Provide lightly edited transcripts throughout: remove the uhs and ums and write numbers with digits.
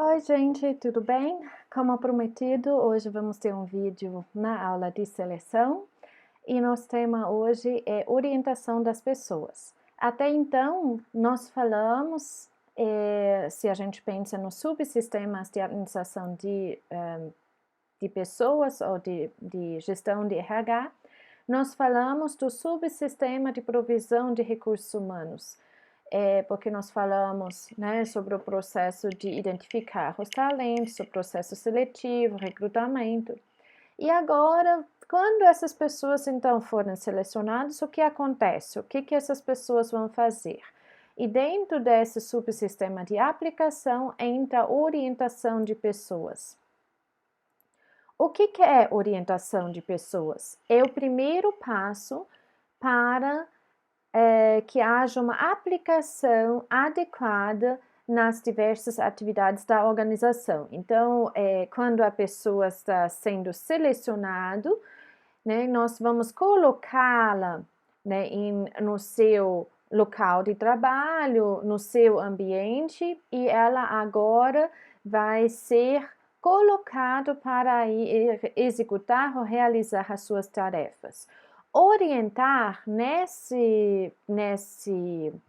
Oi, gente, tudo bem? Como prometido, hoje vamos ter um vídeo na aula de seleção e nosso tema hoje é orientação das pessoas. Até então, nós falamos, se a gente pensa nos subsistemas de administração de pessoas ou de gestão de RH, nós falamos do subsistema de provisão de recursos humanos. Porque nós falamos, né, sobre o processo de identificar os talentos, o processo seletivo, recrutamento. E agora, quando essas pessoas então forem selecionadas, o que acontece? O que essas pessoas vão fazer? E dentro desse subsistema de aplicação entra a orientação de pessoas. O que é orientação de pessoas? É o primeiro passo para que haja uma aplicação adequada nas diversas atividades da organização. Então, quando a pessoa está sendo selecionada, né, nós vamos colocá-la, né, no seu local de trabalho, no seu ambiente, e ela agora vai ser colocado para executar ou realizar as suas tarefas. Orientar nesse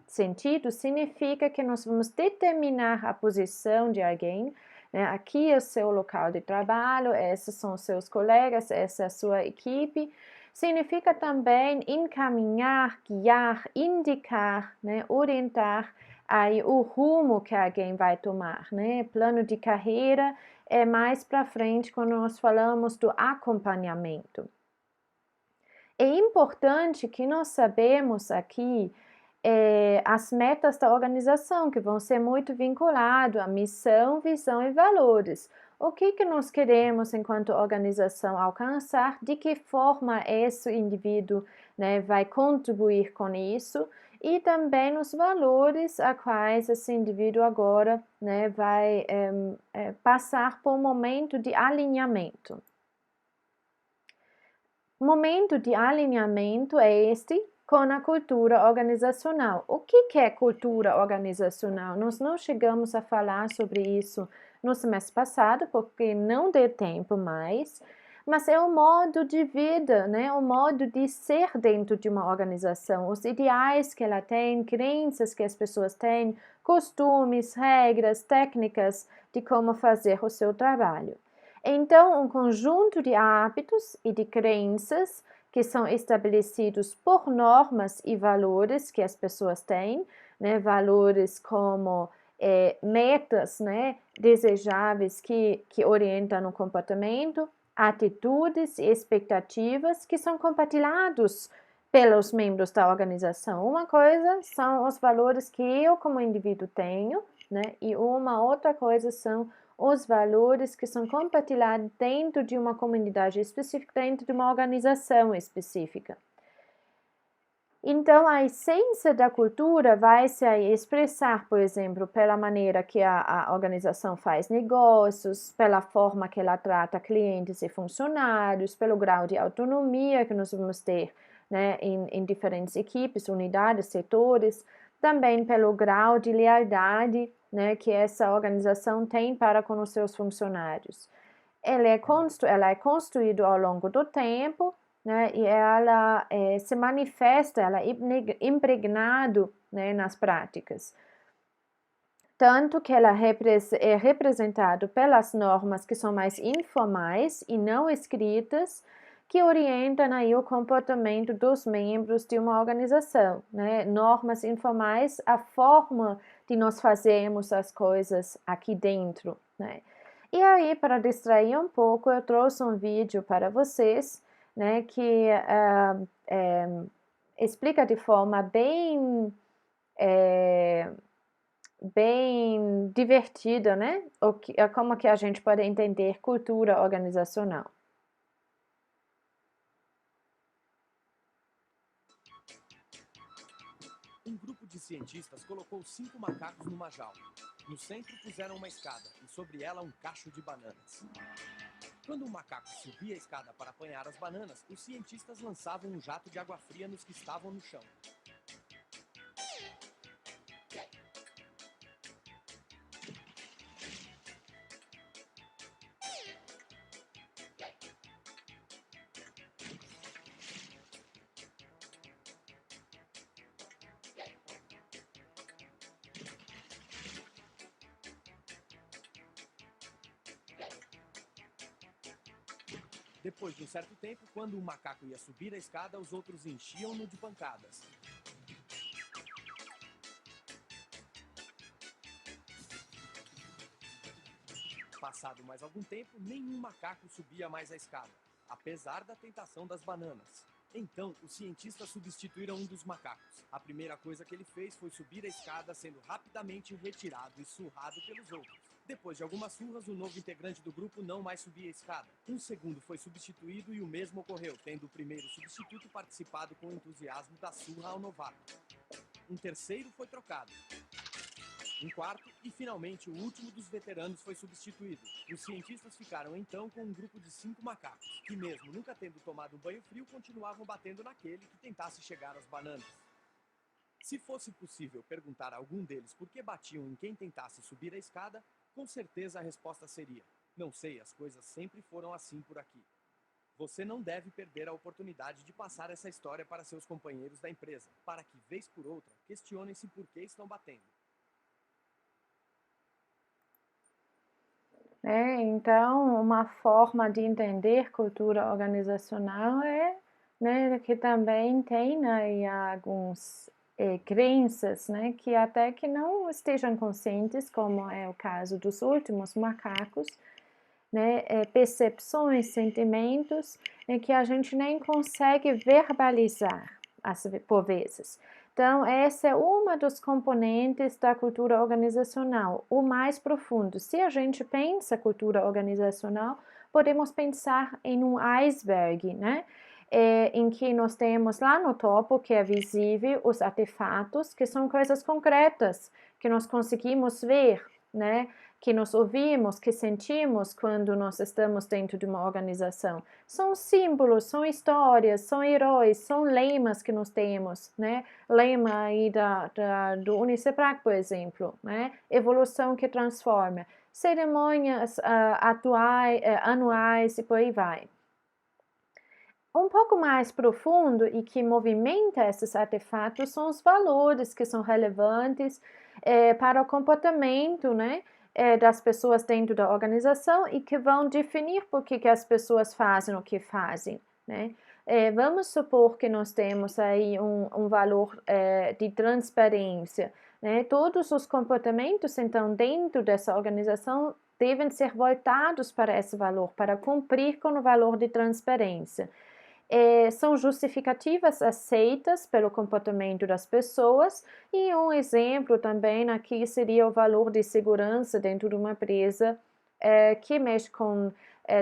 sentido significa que nós vamos determinar a posição de alguém, né? Aqui é o seu local de trabalho, esses são os seus colegas, essa é a sua equipe. Significa também encaminhar, guiar, indicar, né? Orientar aí o rumo que alguém vai tomar, né? Plano de carreira é mais para frente quando nós falamos do acompanhamento. É importante que nós sabemos aqui as metas da organização, que vão ser muito vinculadas à missão, visão e valores. O que nós queremos, enquanto organização, alcançar, de que forma esse indivíduo, né, vai contribuir com isso, e também os valores a quais esse indivíduo agora, né, vai passar por um momento de alinhamento. O momento de alinhamento é este com a cultura organizacional. O que é cultura organizacional? Nós não chegamos a falar sobre isso no semestre passado, porque não deu tempo mais, mas é o modo de vida, né? O modo de ser dentro de uma organização, os ideais que ela tem, crenças que as pessoas têm, costumes, regras, técnicas de como fazer o seu trabalho. Então, um conjunto de hábitos e de crenças que são estabelecidos por normas e valores que as pessoas têm, né? Valores como metas, né, desejáveis que orientam o comportamento, atitudes e expectativas que são compartilhados pelos membros da organização. Uma coisa são os valores que eu como indivíduo tenho, né, e uma outra coisa são os valores que são compartilhados dentro de uma comunidade específica, dentro de uma organização específica. Então, a essência da cultura vai se expressar, por exemplo, pela maneira que a organização faz negócios, pela forma que ela trata clientes e funcionários, pelo grau de autonomia que nós vamos ter, né, em diferentes equipes, unidades, setores, também pelo grau de lealdade, né, que essa organização tem para com os seus funcionários. Ela é construída ao longo do tempo, né, e ela se manifesta, ela é impregnado, né, nas práticas. Tanto que ela é representada pelas normas que são mais informais e não escritas, que orientam aí o comportamento dos membros de uma organização, né? Normas informais, a forma de nós fazermos as coisas aqui dentro, né? E aí, para distrair um pouco, eu trouxe um vídeo para vocês, né, que explica de forma bem divertida, né, como que a gente pode entender cultura organizacional. Um grupo de cientistas colocou 5 macacos numa jaula. No centro puseram uma escada e sobre ela um cacho de bananas. Quando o macaco subia a escada para apanhar as bananas, os cientistas lançavam um jato de água fria nos que estavam no chão. Depois de um certo tempo, quando um macaco ia subir a escada, os outros enchiam-no de pancadas. Passado mais algum tempo, nenhum macaco subia mais a escada, apesar da tentação das bananas. Então, os cientistas substituíram um dos macacos. A primeira coisa que ele fez foi subir a escada, sendo rapidamente retirado e surrado pelos outros. Depois de algumas surras, o novo integrante do grupo não mais subia a escada. Um segundo foi substituído e o mesmo ocorreu, tendo o primeiro substituto participado com entusiasmo da surra ao novato. Um terceiro foi trocado. Um quarto e, finalmente, o último dos veteranos foi substituído. Os cientistas ficaram, então, com um grupo de 5 macacos, que mesmo nunca tendo tomado um banho frio, continuavam batendo naquele que tentasse chegar às bananas. Se fosse possível perguntar a algum deles por que batiam em quem tentasse subir a escada, com certeza a resposta seria: não sei, as coisas sempre foram assim por aqui. Você não deve perder a oportunidade de passar essa história para seus companheiros da empresa, para que, vez por outra, questionem-se por que estão batendo. Então, uma forma de entender cultura organizacional é, né, que também tem aí alguns crenças, né, que até que não estejam conscientes, como é o caso dos últimos macacos, né, percepções, sentimentos, que a gente nem consegue verbalizar, por vezes. Então, essa é uma dos componentes da cultura organizacional, o mais profundo. Se a gente pensa cultura organizacional, podemos pensar em um iceberg, né? Em que nós temos lá no topo, que é visível, os artefatos, que são coisas concretas, que nós conseguimos ver, né? Que nós ouvimos, que sentimos quando nós estamos dentro de uma organização. São símbolos, são histórias, são heróis, são lemas que nós temos, né? Lema aí do Uniceprac, por exemplo, né? Evolução que transforma. Cerimônias anuais e por aí vai. Um pouco mais profundo e que movimenta esses artefatos são os valores que são relevantes para o comportamento, né, das pessoas dentro da organização e que vão definir por que as pessoas fazem o que fazem, né? Vamos supor que nós temos aí um valor de transparência, né? Todos os comportamentos, então, dentro dessa organização devem ser voltados para esse valor, para cumprir com o valor de transparência. São justificativas aceitas pelo comportamento das pessoas e um exemplo também aqui seria o valor de segurança dentro de uma empresa que mexe com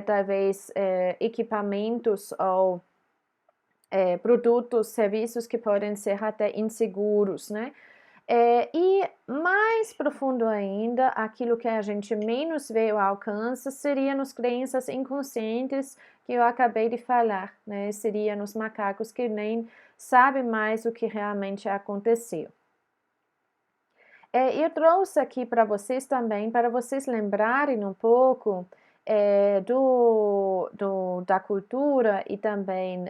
talvez equipamentos ou produtos, serviços que podem ser até inseguros, né? E mais profundo ainda, aquilo que a gente menos vê ao alcance seria nas crenças inconscientes que eu acabei de falar, né? Seria nos macacos que nem sabem mais o que realmente aconteceu. Eu trouxe aqui para vocês também, para vocês lembrarem um pouco da cultura e também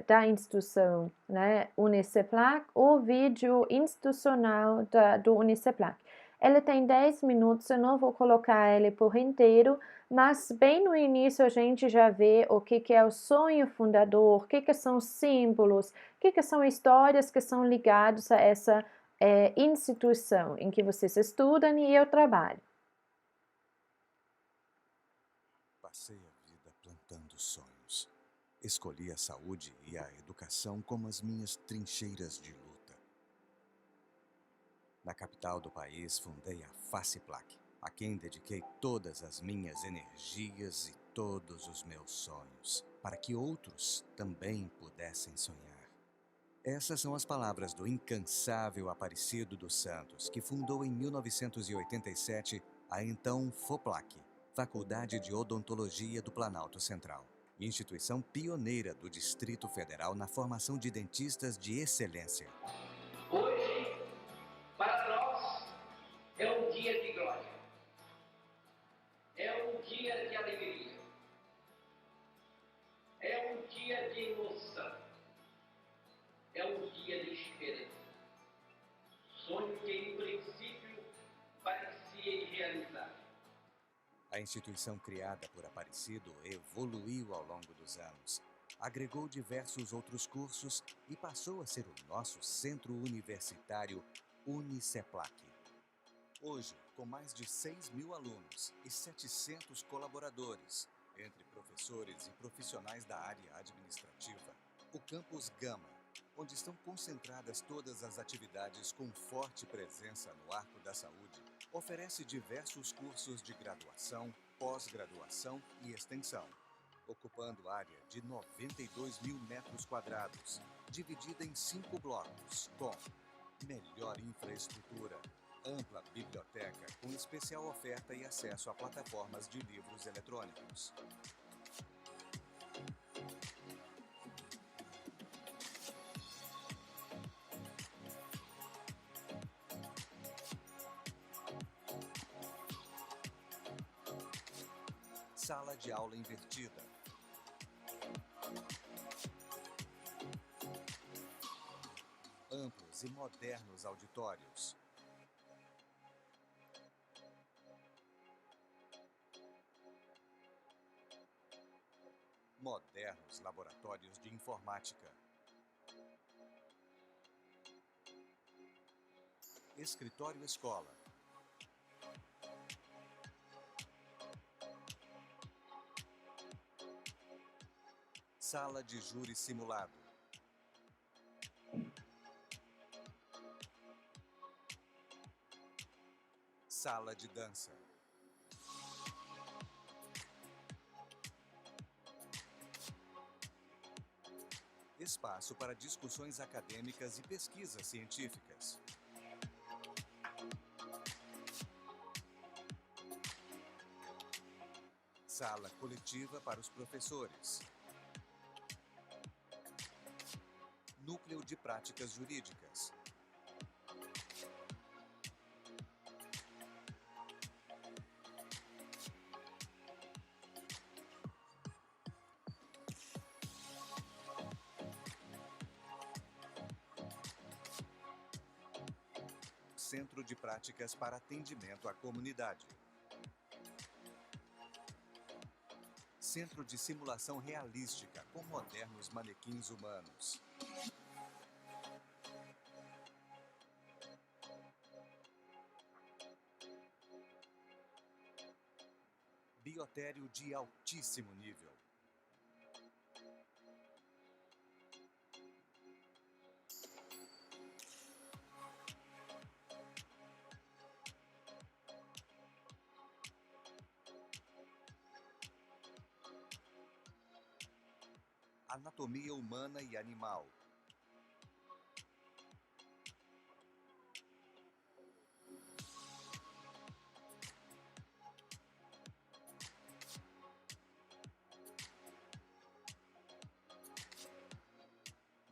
da instituição, né, Uniceplac, o vídeo institucional do Uniceplac. Ele tem 10 minutos, eu não vou colocar ele por inteiro, mas bem no início a gente já vê o que é o sonho fundador, o que são símbolos, o que são histórias que são ligadas a essa instituição em que vocês estudam e eu trabalho. Passei a vida plantando sonhos. Escolhi a saúde e a educação como as minhas trincheiras de luta. Na capital do país, fundei a Faciplac, a quem dediquei todas as minhas energias e todos os meus sonhos, para que outros também pudessem sonhar. Essas são as palavras do incansável Aparecido dos Santos, que fundou em 1987 a então FOPLAC, Faculdade de Odontologia do Planalto Central, instituição pioneira do Distrito Federal na formação de dentistas de excelência. Hoje, para nós, é um dia de glória, é um dia de alegria, é um dia de emoção, é um dia de esperança. Sonho que, em princípio, parecia irrealizável. A instituição criada por Aparecido evoluiu ao longo dos anos, agregou diversos outros cursos e passou a ser o nosso centro universitário Uniceplac. Hoje, com mais de 6.000 alunos e 700 colaboradores, entre professores e profissionais da área administrativa, o Campus Gama, onde estão concentradas todas as atividades com forte presença no arco da saúde, oferece diversos cursos de graduação, pós-graduação e extensão, ocupando área de 92.000 metros quadrados, dividida em 5 blocos, com melhor infraestrutura, ampla biblioteca com especial oferta e acesso a plataformas de livros eletrônicos. Sala de aula invertida. Amplos e modernos auditórios. Modernos laboratórios de informática. Escritório escola. Sala de júri simulado. Sala de dança. Espaço para discussões acadêmicas e pesquisas científicas. Sala coletiva para os professores. Núcleo de práticas jurídicas. Centro de práticas para atendimento à comunidade. Centro de simulação realística com modernos manequins humanos. Biotério de altíssimo nível. Anatomia humana e animal.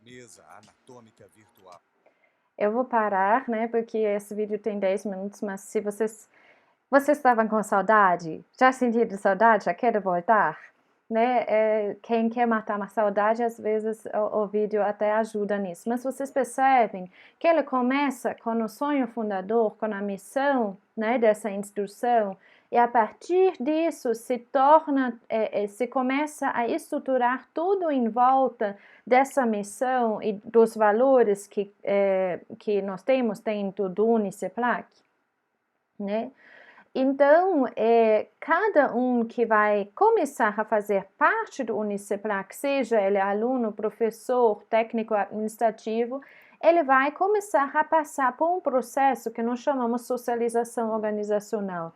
Mesa anatômica virtual. Eu vou parar, né, porque esse vídeo tem 10 minutos, mas se vocês estavam com saudade, já sentiram saudade, já querem voltar, né, quem quer matar uma saudade, às vezes o vídeo até ajuda nisso, mas vocês percebem que ele começa com o sonho fundador, com a missão, né, dessa instituição, e a partir disso se começa a estruturar tudo em volta dessa missão e dos valores que nós temos dentro do Uniceplac, né? Então, cada um que vai começar a fazer parte do Uniceplac, seja ele aluno, professor, técnico administrativo, ele vai começar a passar por um processo que nós chamamos de socialização organizacional.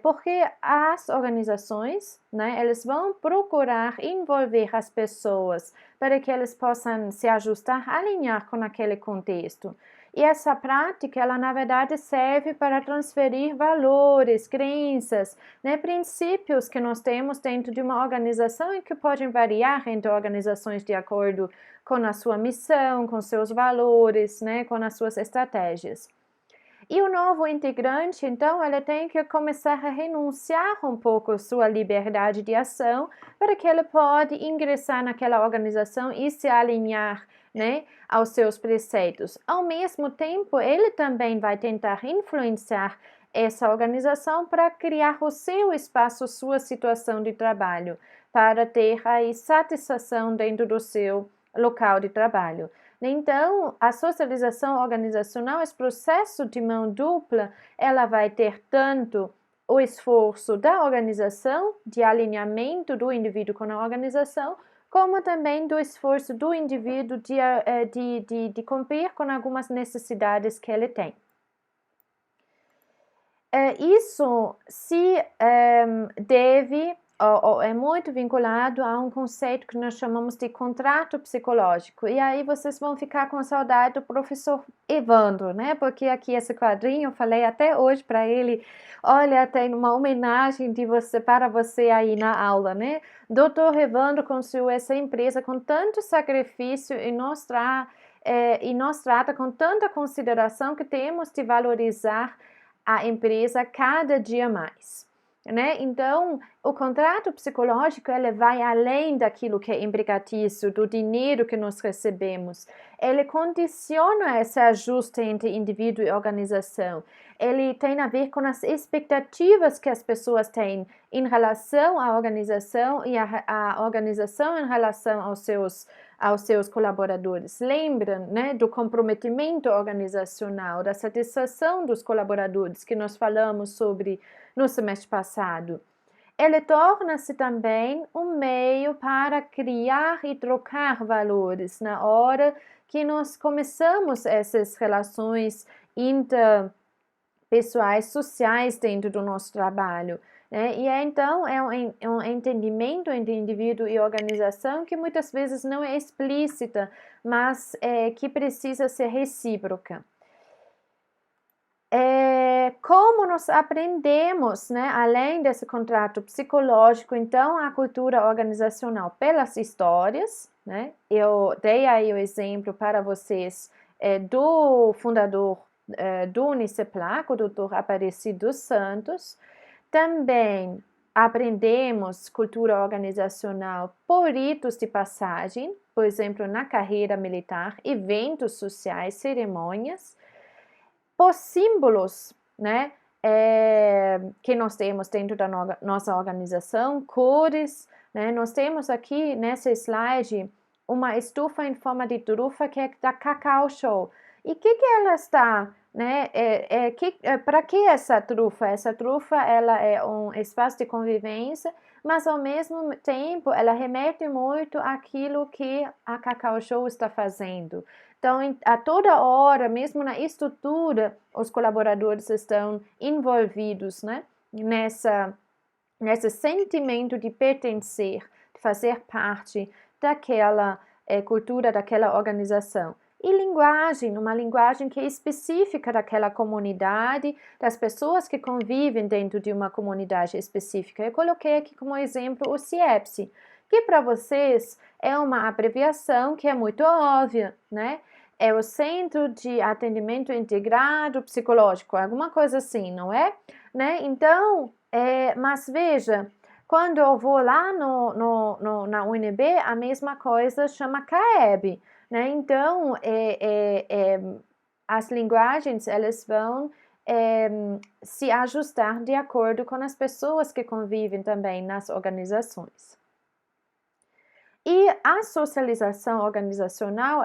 Porque as organizações, né, eles vão procurar envolver as pessoas para que eles possam se ajustar, alinhar com aquele contexto. E essa prática, ela na verdade serve para transferir valores, crenças, né, princípios que nós temos dentro de uma organização e que podem variar entre organizações de acordo com a sua missão, com seus valores, né, com as suas estratégias. E o novo integrante, então, ele tem que começar a renunciar um pouco à sua liberdade de ação para que ele pode ingressar naquela organização e se alinhar, né, aos seus preceitos. Ao mesmo tempo, ele também vai tentar influenciar essa organização para criar o seu espaço, sua situação de trabalho, para ter aí satisfação dentro do seu local de trabalho. Então, a socialização organizacional, esse processo de mão dupla, ela vai ter tanto o esforço da organização, de alinhamento do indivíduo com a organização, como também do esforço do indivíduo de cumprir com algumas necessidades que ele tem. Isso se deve, ou é muito vinculado a um conceito que nós chamamos de contrato psicológico. E aí vocês vão ficar com saudade do professor Evandro, né? Porque aqui esse quadrinho, eu falei até hoje para ele, olha, tem uma homenagem para você aí na aula, né? Dr. Evandro construiu essa empresa com tanto sacrifício e nos trata com tanta consideração que temos de valorizar a empresa cada dia mais, né? Então, o contrato psicológico, ele vai além daquilo que é empregatício, do dinheiro que nós recebemos. Ele condiciona esse ajuste entre indivíduo e organização. Ele tem a ver com as expectativas que as pessoas têm em relação à organização e a organização em relação aos seus colaboradores. Lembram, né, do comprometimento organizacional, da satisfação dos colaboradores que nós falamos sobre no semestre passado. Ele torna-se também um meio para criar e trocar valores na hora que nós começamos essas relações interpessoais, sociais dentro do nosso trabalho. E então é um entendimento entre indivíduo e organização que muitas vezes não é explícita, mas que precisa ser recíproca. Como nós aprendemos, né, além desse contrato psicológico, então, a cultura organizacional pelas histórias, né? Eu dei aí o exemplo para vocês do fundador do Uniceplac, o Dr. Aparecido dos Santos. Também aprendemos cultura organizacional por ritos de passagem, por exemplo, na carreira militar, eventos sociais, cerimônias, por símbolos, né, que nós temos dentro da nossa organização, cores, né? Nós temos aqui nesse slide uma estufa em forma de trufa que é da Cacau Show. E o que ela está, né? Para que essa trufa? Essa trufa, ela é um espaço de convivência, mas ao mesmo tempo ela remete muito àquilo que a Cacau Show está fazendo. Então, a toda hora, mesmo na estrutura, os colaboradores estão envolvidos, né, nesse sentimento de pertencer, de fazer parte daquela cultura, daquela organização. E linguagem, uma linguagem que é específica daquela comunidade, das pessoas que convivem dentro de uma comunidade específica. Eu coloquei aqui como exemplo o CIEPS, que para vocês é uma abreviação que é muito óbvia, né? É o Centro de Atendimento Integrado Psicológico, alguma coisa assim, não é? Né? Então, mas veja, quando eu vou lá na UNB, a mesma coisa chama CAEB, né? Então, as linguagens, elas vão se ajustar de acordo com as pessoas que convivem também nas organizações. E a socialização organizacional,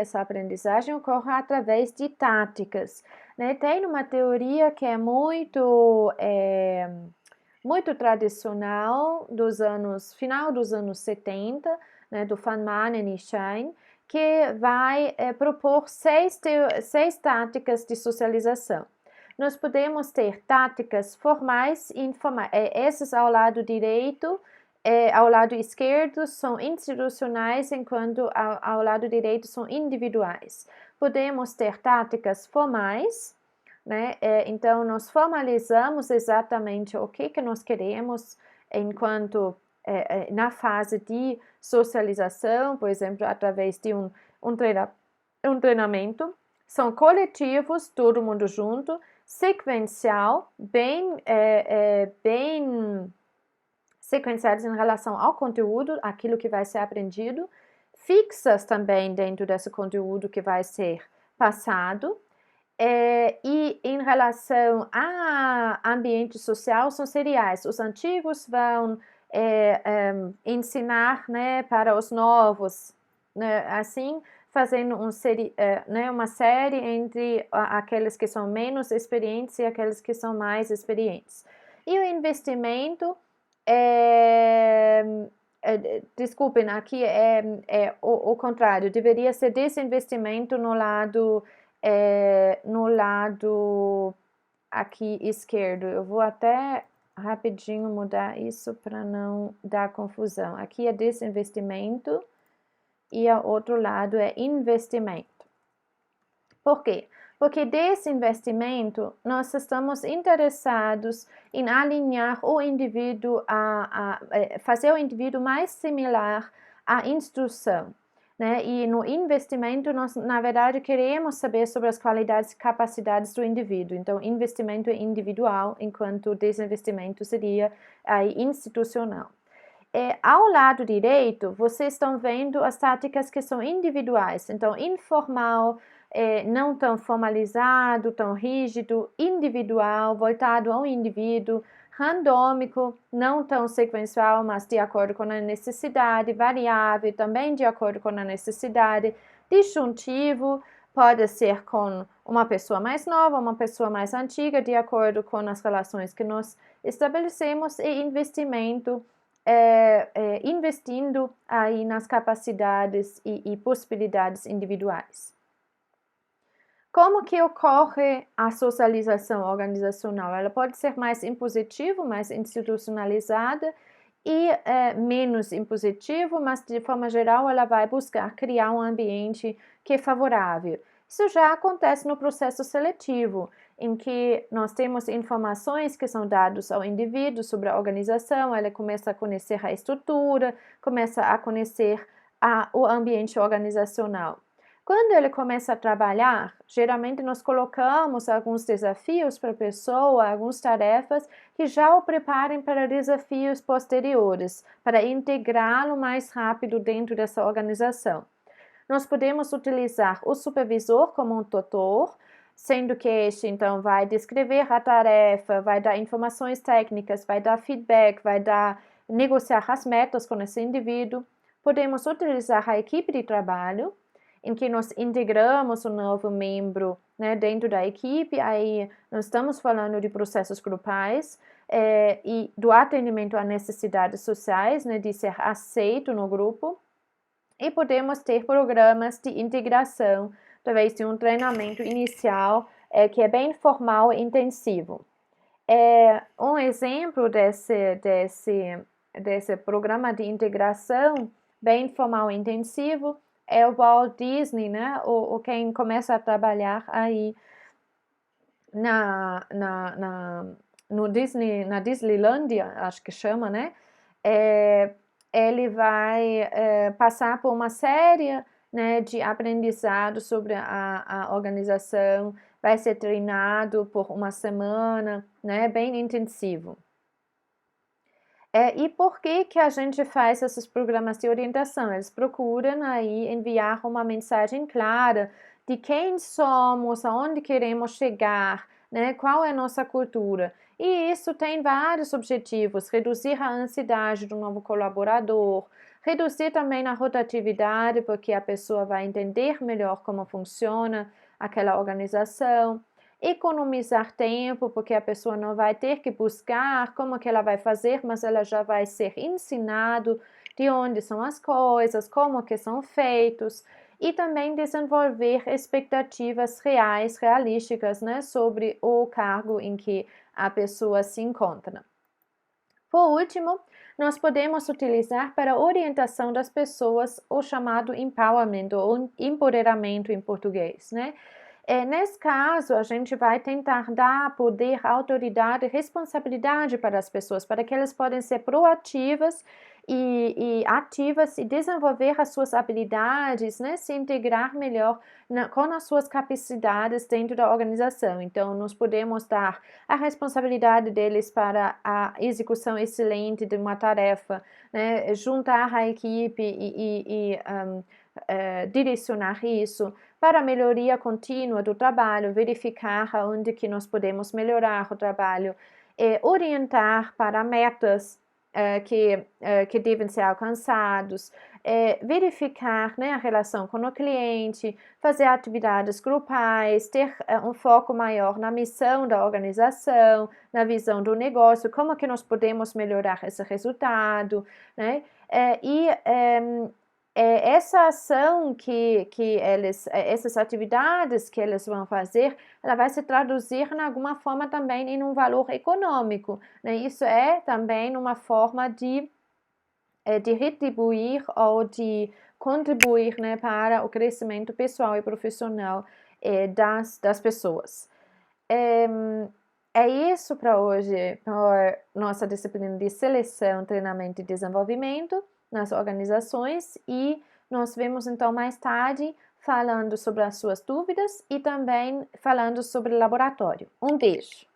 essa aprendizagem ocorre através de táticas, né? Tem uma teoria que é muito tradicional final dos anos 70, né, do Van Manen e Schein, que vai propor seis táticas de socialização. Nós podemos ter táticas formais e informais. Essas ao lado direito, ao lado esquerdo são institucionais, enquanto ao lado direito são individuais. Podemos ter táticas formais, né? Então, nós formalizamos exatamente o que nós queremos enquanto na fase de socialização, por exemplo, através de um treinamento. São coletivos, todo mundo junto, sequencial, bem sequenciados em relação ao conteúdo, aquilo que vai ser aprendido, fixas também dentro desse conteúdo que vai ser passado, E em relação a ambiente social, são seriais. Os antigos vão ensinar, né, para os novos, né, assim, fazendo uma série entre aqueles que são menos experientes e aqueles que são mais experientes. E o investimento, desculpem, aqui é o contrário, deveria ser desinvestimento no lado aqui esquerdo. Eu vou até rapidinho mudar isso para não dar confusão. Aqui é desinvestimento e o outro lado é investimento. Por quê? Porque desinvestimento, nós estamos interessados em alinhar o indivíduo, fazer o indivíduo mais similar à instrução. Né? E no investimento, nós, na verdade, queremos saber sobre as qualidades e capacidades do indivíduo. Então, investimento é individual, enquanto desinvestimento seria institucional. Ao lado direito, vocês estão vendo as táticas que são individuais. Então, informal, não tão formalizado, tão rígido, individual, voltado ao indivíduo, randômico, não tão sequencial, mas de acordo com a necessidade, variável, também de acordo com a necessidade, disjuntivo, pode ser com uma pessoa mais nova, uma pessoa mais antiga, de acordo com as relações que nós estabelecemos, e investimento, investindo aí nas capacidades e possibilidades individuais. Como que ocorre a socialização organizacional? Ela pode ser mais impositiva, mais institucionalizada e menos impositiva, mas de forma geral ela vai buscar criar um ambiente que é favorável. Isso já acontece no processo seletivo, em que nós temos informações que são dadas ao indivíduo sobre a organização, ela começa a conhecer a estrutura, começa a conhecer o ambiente organizacional. Quando ele começa a trabalhar, geralmente nós colocamos alguns desafios para a pessoa, algumas tarefas que já o preparem para desafios posteriores, para integrá-lo mais rápido dentro dessa organização. Nós podemos utilizar o supervisor como um tutor, sendo que este, então, vai descrever a tarefa, vai dar informações técnicas, vai dar feedback, vai negociar as metas com esse indivíduo. Podemos utilizar a equipe de trabalho, em que nós integramos um novo membro, né, dentro da equipe. Aí nós estamos falando de processos grupais e do atendimento a necessidades sociais, né, de ser aceito no grupo. E podemos ter programas de integração, através de um treinamento inicial que é bem formal e intensivo. Um exemplo desse programa de integração bem formal e intensivo é o Walt Disney, né? Ou quem começa a trabalhar aí na Disneylândia, acho que chama, né? Ele vai passar por uma série, né, de aprendizado sobre a organização, vai ser treinado por uma semana, né, bem intensivo. E por que a gente faz esses programas de orientação? Eles procuram aí enviar uma mensagem clara de quem somos, aonde queremos chegar, né, qual é a nossa cultura. E isso tem vários objetivos: reduzir a ansiedade do novo colaborador, reduzir também a rotatividade, porque a pessoa vai entender melhor como funciona aquela organização, economizar tempo, porque a pessoa não vai ter que buscar como que ela vai fazer, mas ela já vai ser ensinado de onde são as coisas, como que são feitos, e também desenvolver expectativas reais, realísticas, né, sobre o cargo em que a pessoa se encontra. Por último, nós podemos utilizar para a orientação das pessoas o chamado empowerment, ou empoderamento em português, né? Nesse caso, a gente vai tentar dar poder, autoridade e responsabilidade para as pessoas, para que elas possam ser proativas e ativas e desenvolver as suas habilidades, né, se integrar melhor com as suas capacidades dentro da organização. Então, nós podemos dar a responsabilidade deles para a execução excelente de uma tarefa, né, juntar a equipe e direcionar isso para a melhoria contínua do trabalho, verificar onde que nós podemos melhorar o trabalho, orientar para metas que devem ser alcançados, verificar, né, a relação com o cliente, fazer atividades grupais, ter um foco maior na missão da organização, na visão do negócio, como que nós podemos melhorar esse resultado, né? Essa ação essas atividades que eles vão fazer, ela vai se traduzir de alguma forma também em um valor econômico, né? Isso é também uma forma de retribuir ou de contribuir, né, para o crescimento pessoal e profissional das pessoas. É isso para hoje, para nossa disciplina de seleção, treinamento e desenvolvimento nas organizações, e nós vemos então mais tarde falando sobre as suas dúvidas e também falando sobre o laboratório. Um beijo!